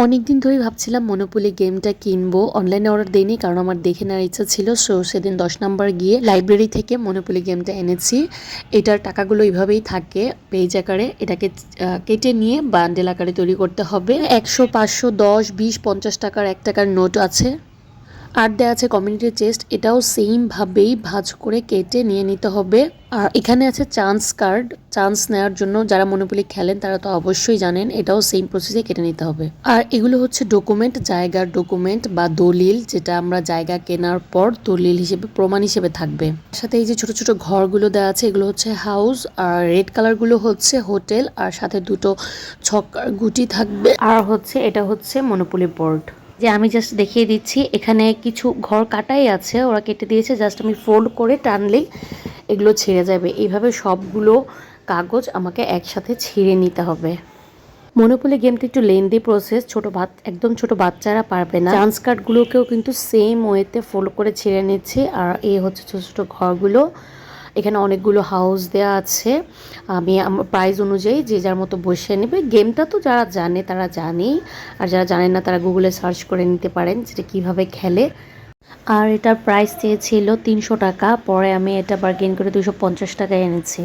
অনেকদিন ধরেই ভাবছিলাম মনোপলি গেমটা কিনবো। অনলাইনে অর্ডার দেইনি কারণ আমার দেখে নেওয়ার ইচ্ছা ছিল। সো সেদিন 10 নাম্বার গিয়ে লাইব্রেরি থেকে মনোপলি গেমটা এনেছি। এটার টাকাগুলো এইভাবেই থাকে পেজ আকারে। এটাকে কেটে নিয়ে বান্ডেল আকারে তৈরি করতে হবে। 100, 500, 10, 20, 50 টাকার 1 টাকার নোট আছে। আর দেওয়া আছে কমিউনিটি চেস্ট, এটাও সেম ভাবেই ভাঁজ করে কেটে নিয়ে নিতে হবে। আর এখানে আছে চান্স কার্ড, চান্স নেওয়ার জন্য যারা মনোপলি খেলেন তারা তো অবশ্যই জানেন এটাও সেম প্রসেসে কেটে নিতে হবে। আর এগুলো হচ্ছে ডকুমেন্ট, জায়গার ডকুমেন্ট বা দলিল, যেটা আমরা জায়গা কেনার পর দলিল হিসেবে প্রমাণ হিসেবে থাকবে। সাথে এই যে ছোট ছোট ঘরগুলো দেওয়া আছে এগুলো হচ্ছে হাউস, আর রেড কালারগুলো হচ্ছে হোটেল, আর সাথে দুটো ছক্কার গুটি থাকবে। আর হচ্ছে এটা হচ্ছে মনোপলি বোর্ড, যে আমি জাস্ট দেখিয়ে দিচ্ছি। এখানে কিছু ঘর কাটাই আছে, ওরা কেটে দিয়েছে, জাস্ট আমি ফোল্ড করে টানলেই এগুলো ছিঁড়ে যাবে। এইভাবে সবগুলো কাগজ আমাকে একসাথে ছিঁড়ে নিতে হবে। মনোপলি গেমটা একটু লেন্দি প্রসেস, একদম ছোট বাচ্চারা পারবে না। চান্স কার্ডগুলোকেও কিন্তু সেম ওয়েতে ফোল্ড করে ছিঁড়ে নিচ্ছি। আর এই হচ্ছে ছোট ছোট ঘরগুলো। এখানে অনেকগুলো হাউস দেওয়া আছে, আমি আমার প্রাইস অনুযায়ী যে যার মতো বসে নেবে। গেমটা তো যারা জানে তারা জানেই, আর যারা জানেন না তারা গুগলে সার্চ করে নিতে পারেন যেটা কিভাবে খেলে। আর এটার প্রাইস চেয়েছিল 300 টাকা, পরে আমি এটা বার্গেন করে 250 টাকায় এনেছি।